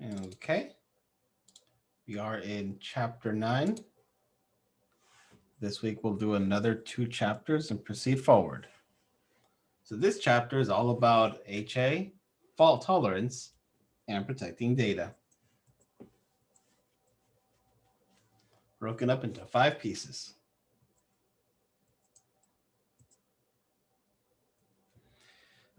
Okay, we are in chapter 9. This week we'll do another 2 chapters and proceed forward. So this chapter is all about HA, fault tolerance, and protecting data, broken up into 5 pieces.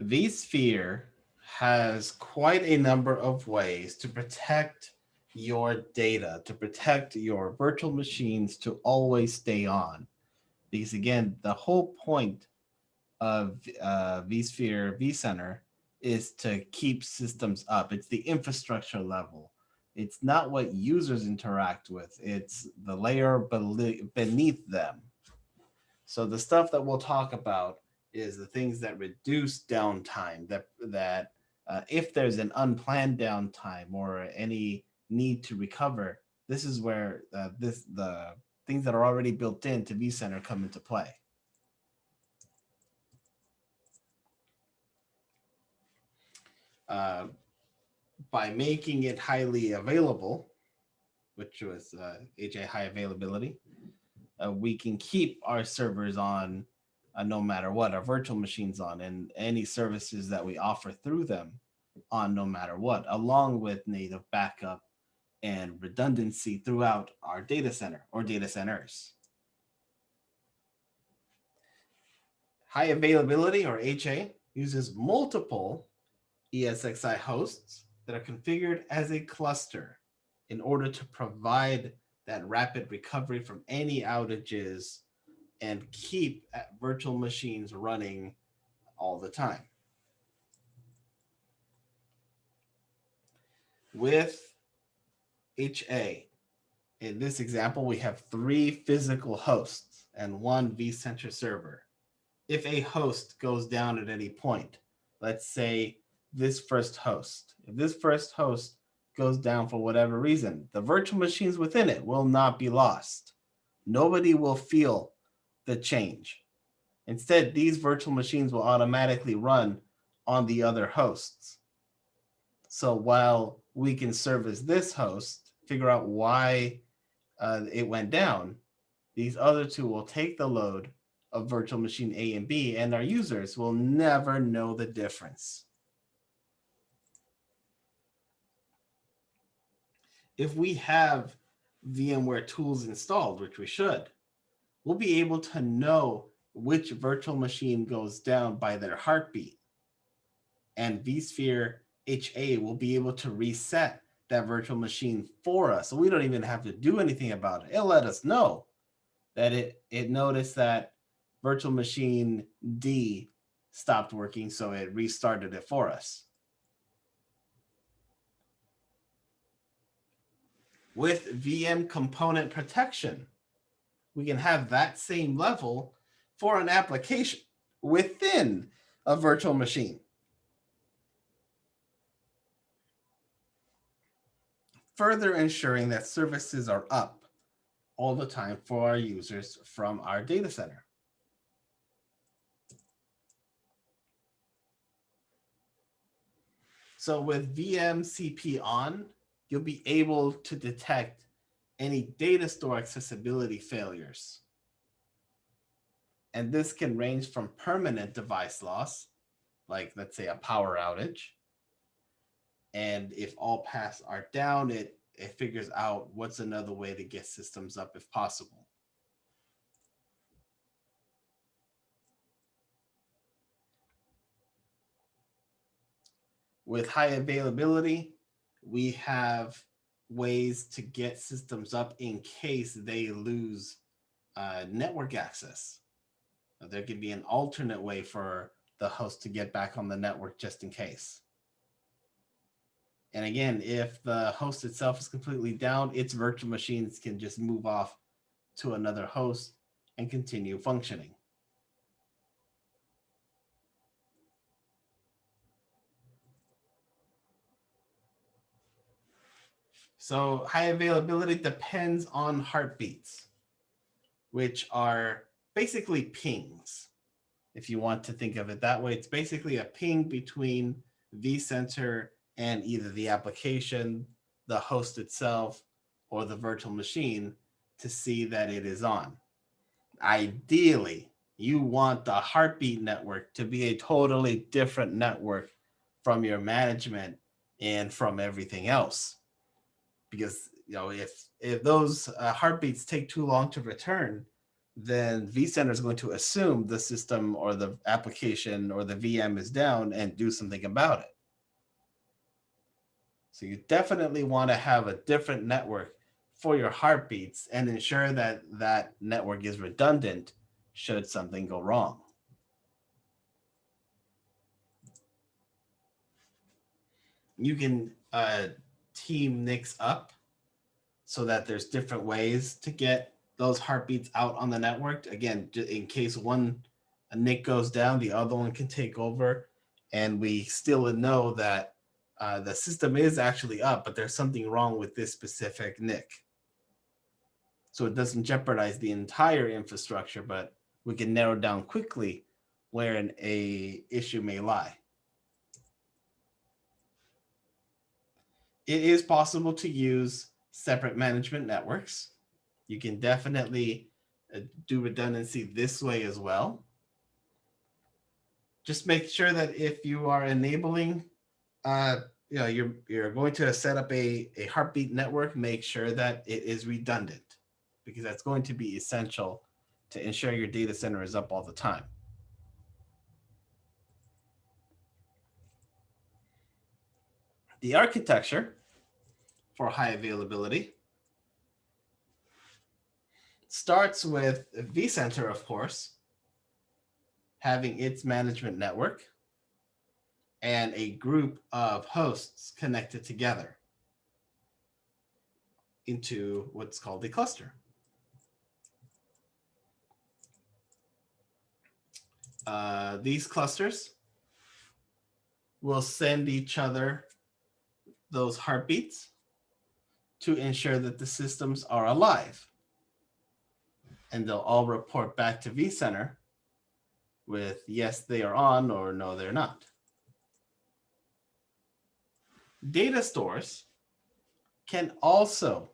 vSphere has quite a number of ways to protect your data, to protect your virtual machines to always stay on. Because again, the whole point of vSphere vCenter is to keep systems up. It's the infrastructure level. It's not what users interact with. It's the layer beneath them. So the stuff that we'll talk about is the things that reduce downtime. That if there's an unplanned downtime or any need to recover, this is where the things that are already built into vCenter come into play. Uh, by making it highly available, which was HA high availability, we can keep our servers on no matter what, our virtual machines on, and any services that we offer through them on no matter what, along with native backup and redundancy throughout our data center or data centers. High availability or HA uses multiple ESXi hosts that are configured as a cluster in order to provide that rapid recovery from any outages and keep virtual machines running all the time. With HA, in this example, we have 3 physical hosts and 1 vCenter server. If a host goes down at any point, let's say if this first host goes down for whatever reason, the virtual machines within it will not be lost. Nobody will feel the change. Instead, these virtual machines will automatically run on the other hosts. So while we can service this host, figure out why it went down, these other 2 will take the load of virtual machine A and B, and our users will never know the difference. If we have VMware tools installed, which we should, we'll be able to know which virtual machine goes down by their heartbeat. And vSphere HA will be able to reset that virtual machine for us. So we don't even have to do anything about it. It'll let us know that it noticed that virtual machine D stopped working, so it restarted it for us. With VM component protection, we can have that same level for an application within a virtual machine. Further ensuring that services are up all the time for our users from our data center. So with VMCP on, you'll be able to detect any data store accessibility failures. And this can range from permanent device loss, like let's say a power outage. And if all paths are down, it figures out what's another way to get systems up if possible. With high availability, we have ways to get systems up in case they lose network access. There could be an alternate way for the host to get back on the network just in case. And again, if the host itself is completely down, its virtual machines can just move off to another host and continue functioning. So high availability depends on heartbeats, which are basically pings. If you want to think of it that way, it's basically a ping between vCenter and either the application, the host itself, or the virtual machine to see that it is on. Ideally, you want the heartbeat network to be a totally different network from your management and from everything else. Because if those heartbeats take too long to return, then vCenter is going to assume the system or the application or the VM is down and do something about it. So you definitely want to have a different network for your heartbeats and ensure that that network is redundant should something go wrong. You can team NICs up so that there's different ways to get those heartbeats out on the network. Again, in case a NIC goes down, the other one can take over, and we still know that the system is actually up, but there's something wrong with this specific NIC. So it doesn't jeopardize the entire infrastructure, but we can narrow down quickly where an issue may lie. It is possible to use separate management networks. You can definitely do redundancy this way as well. Just make sure that if you are enabling, you're going to set up a heartbeat network, make sure that it is redundant, because that's going to be essential to ensure your data center is up all the time. The architecture for high availability starts with vCenter, of course, having its management network and a group of hosts connected together into what's called a cluster. These clusters will send each other those heartbeats to ensure that the systems are alive. And they'll all report back to vCenter with yes, they are on, or no, they're not. Data stores can also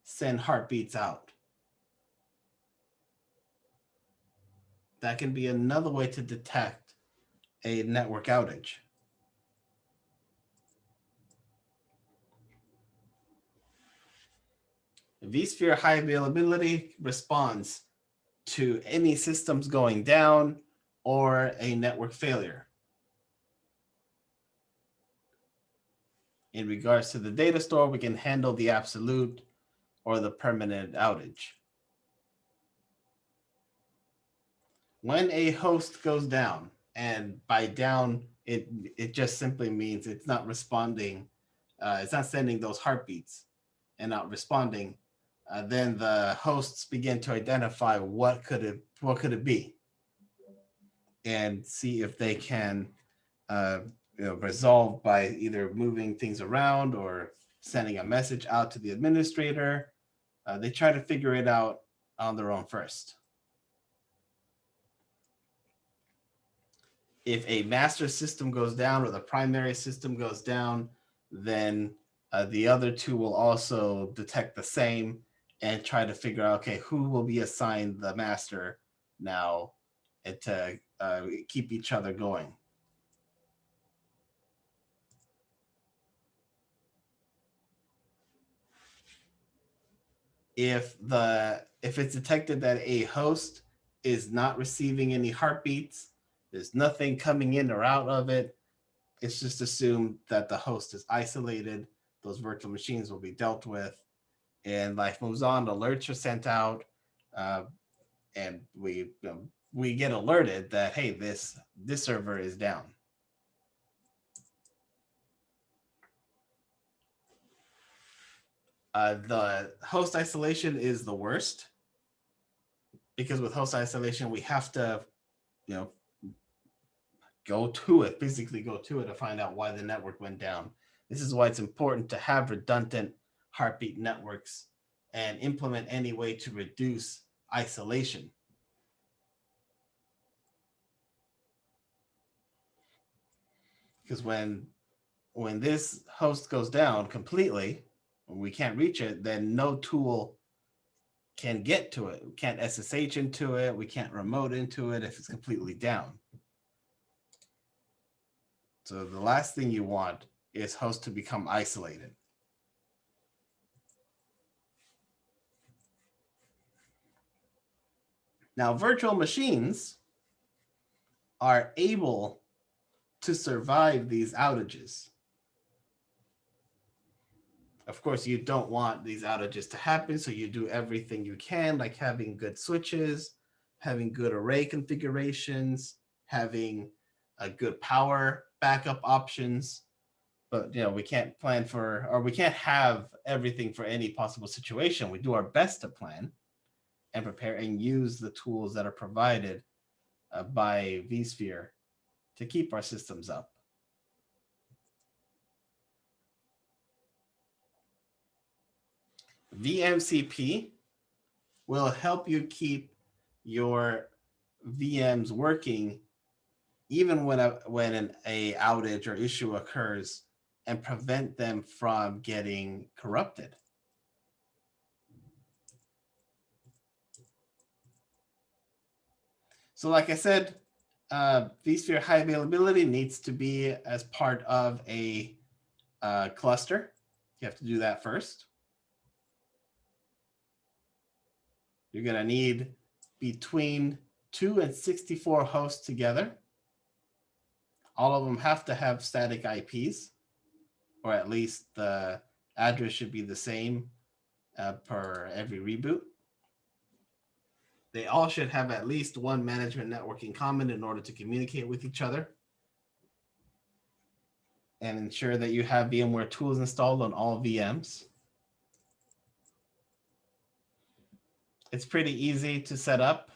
send heartbeats out. That can be another way to detect a network outage. vSphere high availability responds to any systems going down or a network failure. In regards to the data store, we can handle the absolute or the permanent outage. When a host goes down, and by down, it just simply means it's not responding, it's not sending those heartbeats and not responding, then the hosts begin to identify what could it be, and see if they can resolve by either moving things around or sending a message out to the administrator. They try to figure it out on their own first. If a master system goes down or the primary system goes down, then the other two will also detect the same and try to figure out, okay, who will be assigned the master now, and to keep each other going. If it's detected that a host is not receiving any heartbeats, there's nothing coming in or out of it, it's just assumed that the host is isolated. Those virtual machines will be dealt with, and life moves on. Alerts are sent out, and we get alerted that, hey, this server is down. The host isolation is the worst, because with host isolation we have to physically go to it to find out why the network went down. This is why it's important to have redundant heartbeat networks and implement any way to reduce isolation. Because when when this host goes down completely, when we can't reach it, then no tool can get to it. We can't SSH into it. We can't remote into it if it's completely down. So the last thing you want is host to become isolated. Now, virtual machines are able to survive these outages. Of course, you don't want these outages to happen, so you do everything you can, like having good switches, having good array configurations, having a good power backup options. But we can't plan for, or we can't have everything for any possible situation. We do our best to plan and prepare and use the tools that are provided by vSphere to keep our systems up. VMCP will help you keep your VMs working even when an outage or issue occurs and prevent them from getting corrupted. So like I said, vSphere high availability needs to be as part of a cluster. You have to do that first. You're going to need between 2 and 64 hosts together. All of them have to have static IPs, or at least the address should be the same per every reboot. They all should have at least one management network in common in order to communicate with each other. And ensure that you have VMware tools installed on all VMs. It's pretty easy to set up.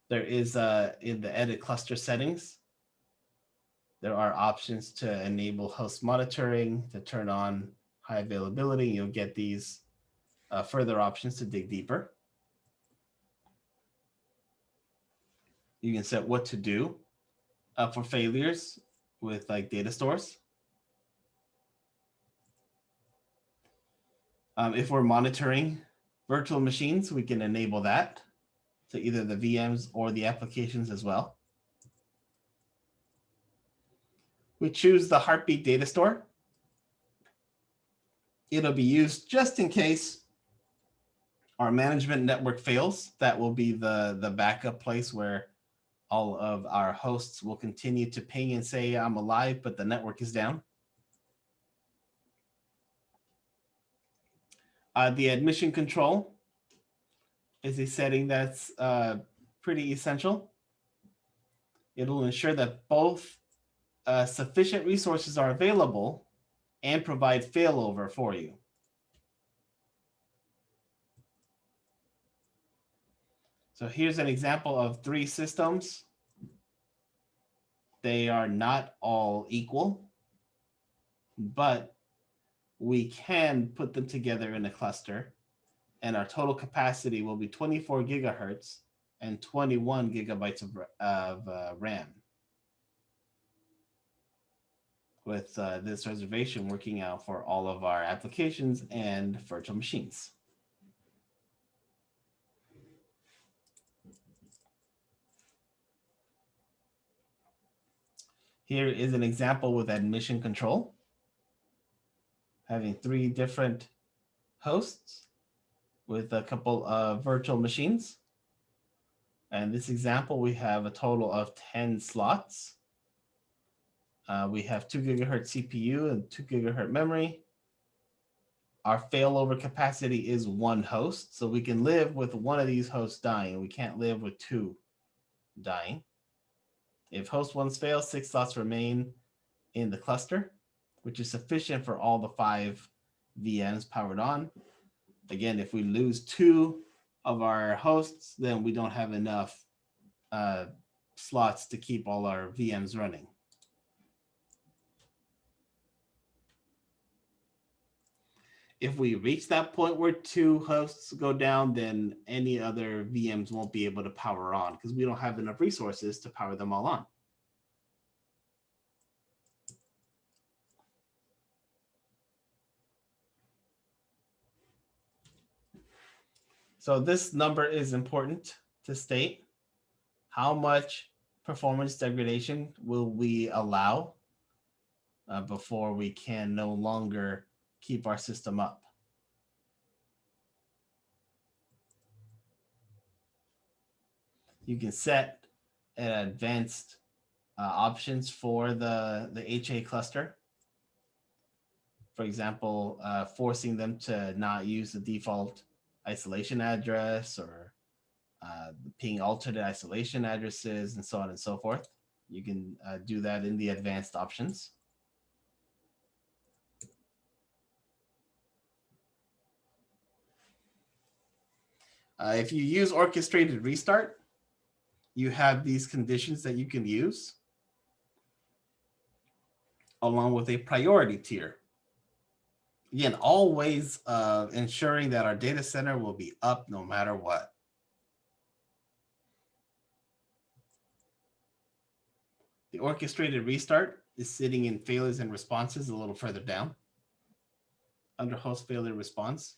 There is in the edit cluster settings, there are options to enable host monitoring, to turn on high availability. You'll get these further options to dig deeper. You can set what to do for failures with like data stores. If we're monitoring virtual machines, we can enable that to either the VMs or the applications as well. We choose the Heartbeat data store. It'll be used just in case our management network fails. That will be the backup place where all of our hosts will continue to ping and say, I'm alive, but the network is down. The admission control is a setting that's pretty essential. It'll ensure that both sufficient resources are available and provide failover for you. So here's an example of 3 systems. They are not all equal, but we can put them together in a cluster, and our total capacity will be 24 gigahertz and 21 gigabytes of RAM. With this reservation working out for all of our applications and virtual machines. Here is an example with admission control, having 3 different hosts with a couple of virtual machines. And this example, we have a total of 10 slots. We have 2 gigahertz CPU and 2 gigahertz memory. Our failover capacity is 1 host, so we can live with one of these hosts dying. We can't live with 2 dying. If host 1 fails, 6 slots remain in the cluster, which is sufficient for all the 5 VMs powered on. Again, if we lose 2 of our hosts, then we don't have enough slots to keep all our VMs running. If we reach that point where 2 hosts go down, then any other VMs won't be able to power on because we don't have enough resources to power them all on. So this number is important to state. How much performance degradation will we allow before we can no longer keep our system up? You can set advanced options for the HA cluster. For example, forcing them to not use the default isolation address or ping alternate isolation addresses and so on and so forth. You can do that in the advanced options. If you use orchestrated restart, you have these conditions that you can use along with a priority tier. Again, always ensuring that our data center will be up no matter what. The orchestrated restart is sitting in failures and responses a little further down under host failure response.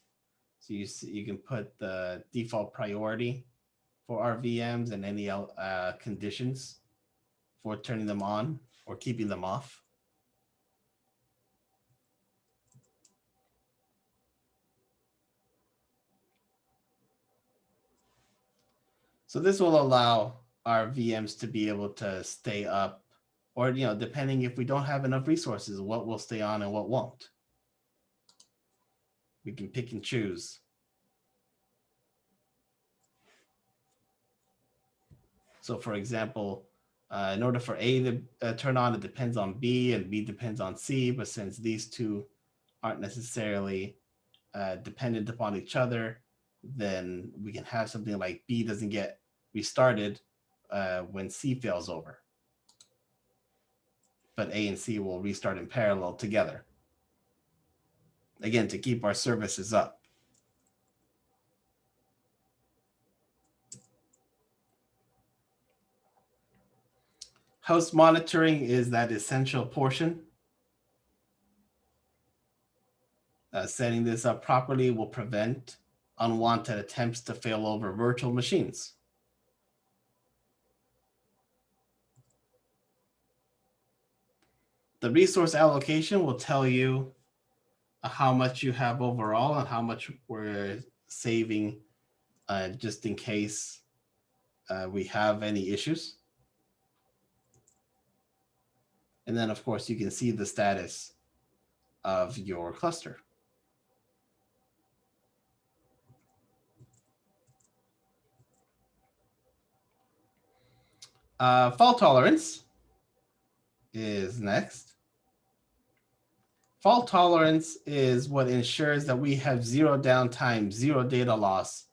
So you can put the default priority for our VMs and any conditions for turning them on or keeping them off. So this will allow our VMs to be able to stay up, or depending if we don't have enough resources, what will stay on and what won't. We can pick and choose. So for example, in order for A to turn on, it depends on B, and B depends on C. But since these two aren't necessarily dependent upon each other, then we can have something like B doesn't get restarted when C fails over. But A and C will restart in parallel together. Again, to keep our services up. Host monitoring is that essential portion. Setting this up properly will prevent unwanted attempts to fail over virtual machines. The resource allocation will tell you how much you have overall and how much we're saving just in case we have any issues. And then, of course, you can see the status of your cluster. Fault tolerance is next. Fault tolerance is what ensures that we have zero downtime, zero data loss,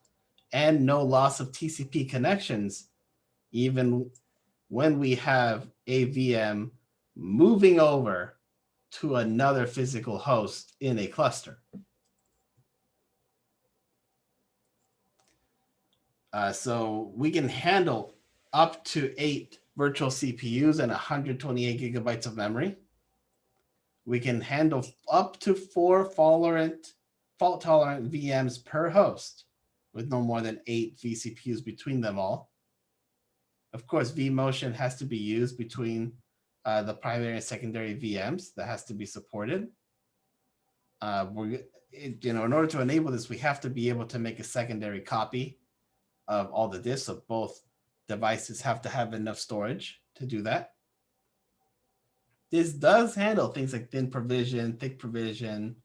and no loss of TCP connections, even when we have a VM moving over to another physical host in a cluster. So we can handle up to 8 virtual CPUs and 128 gigabytes of memory. We can handle up to 4 fault-tolerant VMs per host with no more than 8 vCPUs between them all. Of course, vMotion has to be used between the primary and secondary VMs. That has to be supported. In order to enable this, we have to be able to make a secondary copy of all the disks. So both devices have to have enough storage to do that. This does handle things like thin provision, thick provision,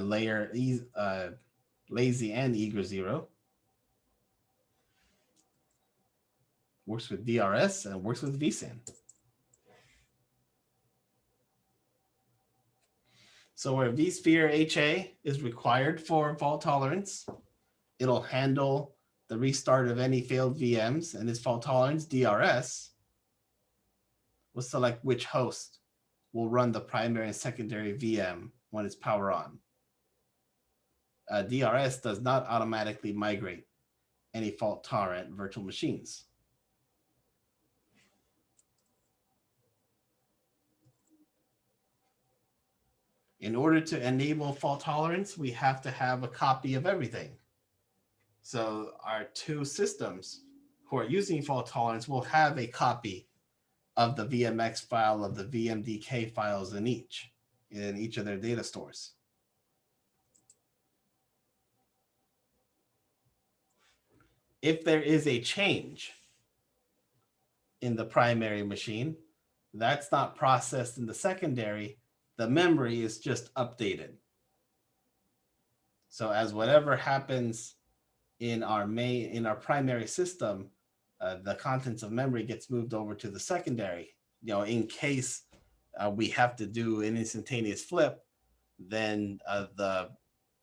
lazy and eager zero. Works with DRS and works with vSAN. So where vSphere HA is required for fault tolerance, it'll handle the restart of any failed VMs, and its fault tolerance, DRS, will select which host will run the primary and secondary VM when it's power on. DRS does not automatically migrate any fault tolerant virtual machines. In order to enable fault tolerance, we have to have a copy of everything. So our two systems who are using fault tolerance will have a copy of the VMX file of the VMDK files in each of their data stores. If there is a change in the primary machine, that's not processed in the secondary. The memory is just updated. So as whatever happens in our primary system, the contents of memory gets moved over to the secondary. In case we have to do an instantaneous flip, then the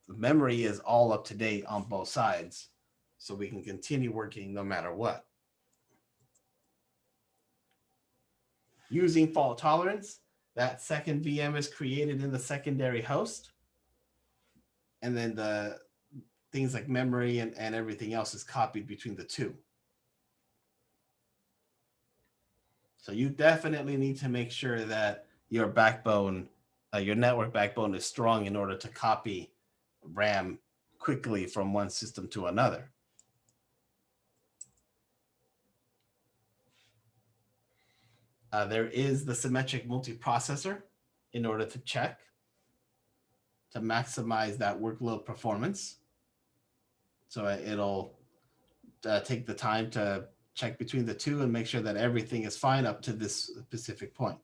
memory is all up to date on both sides, so we can continue working no matter what. Using fault tolerance, that second VM is created in the secondary host, and then the things like memory and everything else is copied between the two. So you definitely need to make sure that your backbone, your network backbone is strong in order to copy RAM quickly from one system to another. There is the symmetric multiprocessor in order to check, to maximize that workload performance. So it'll take the time to check between the two and make sure that everything is fine up to this specific point.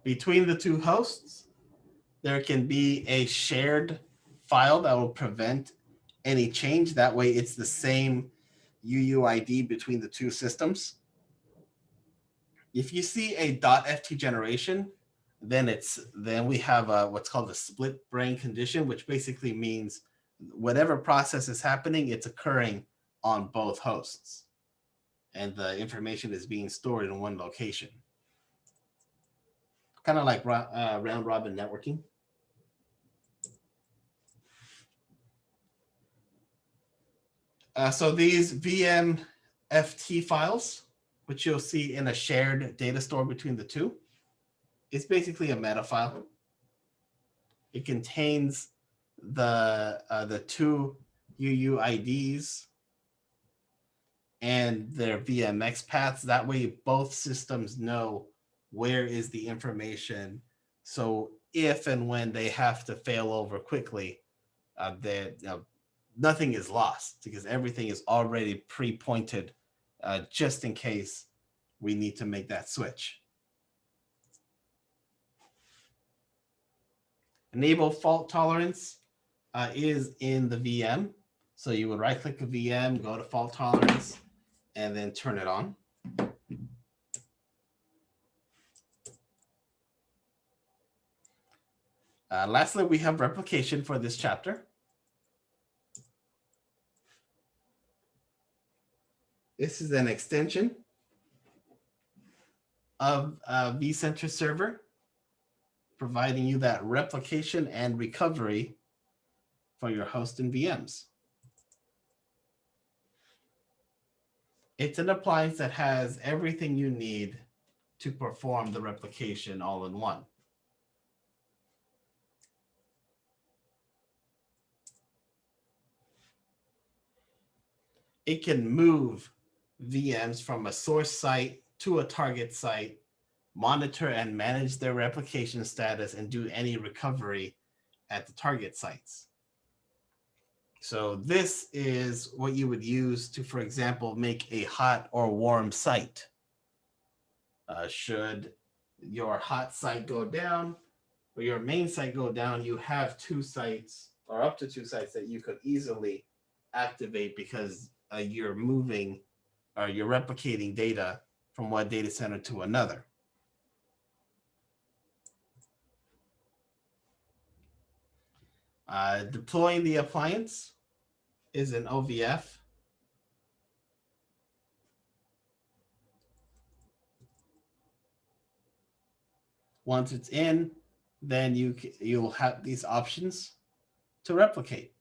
Between the two hosts, there can be a shared file that will prevent any change. That way it's the same UUID between the two systems. If you see a .ft generation, then we have what's called a split brain condition, which basically means whatever process is happening, it's occurring on both hosts, and the information is being stored in one location. Kind of like round robin networking. So these VMFT files, which you'll see in a shared data store between the two, it's basically a meta file. It contains the two UUIDs and their VMX paths. That way both systems know where is the information. So if and when they have to fail over quickly, nothing is lost because everything is already pre-pointed just in case we need to make that switch. Enable fault tolerance is in the VM. So you would right click a VM, go to fault tolerance, and then turn it on. Lastly, we have replication for this chapter. This is an extension of vCenter server, providing you that replication and recovery for your host and VMs. It's an appliance that has everything you need to perform the replication all in one. It can move VMs from a source site to a target site, monitor and manage their replication status, and do any recovery at the target sites. So this is what you would use to, for example, make a hot or warm site. Should your hot site go down or your main site go down, you have two sites or up to two sites that you could easily activate because you're moving or you're replicating data from one data center to another. Deploying the appliance is an OVF. Once it's in, then you'll have these options to replicate.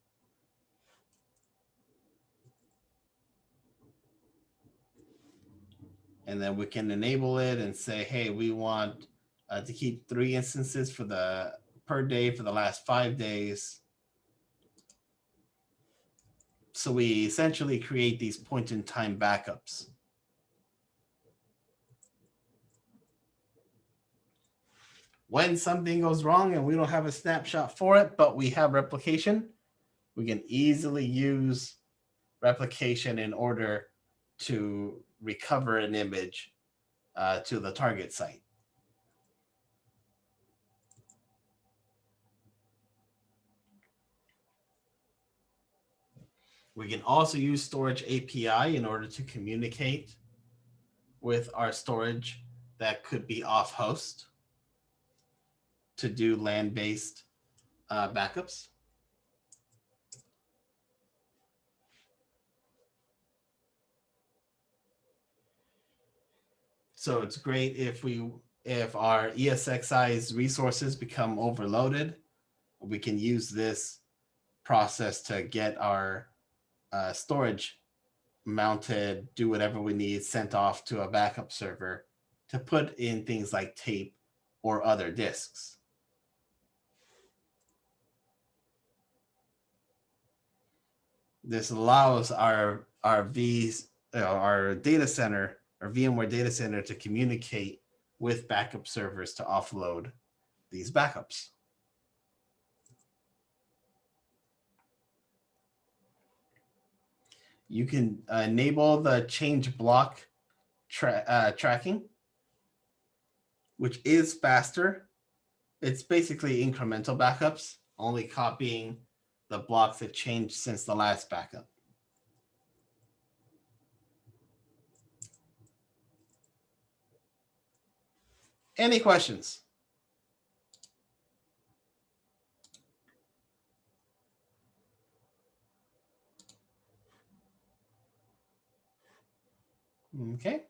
And then we can enable it and say, hey, we want to keep 3 instances for the per day for the last 5 days. So we essentially create these point-in-time backups. When something goes wrong and we don't have a snapshot for it, but we have replication, we can easily use replication in order to recover an image to the target site. We can also use storage API in order to communicate with our storage that could be off host to do land-based backups. So it's great if our ESXi's resources become overloaded, we can use this process to get our storage mounted, do whatever we need, sent off to a backup server to put in things like tape or other disks. This allows our data center, our VMware data center, to communicate with backup servers to offload these backups. You can enable the change block tracking, which is faster. It's basically incremental backups, only copying the blocks that changed since the last backup. Any questions? Okay.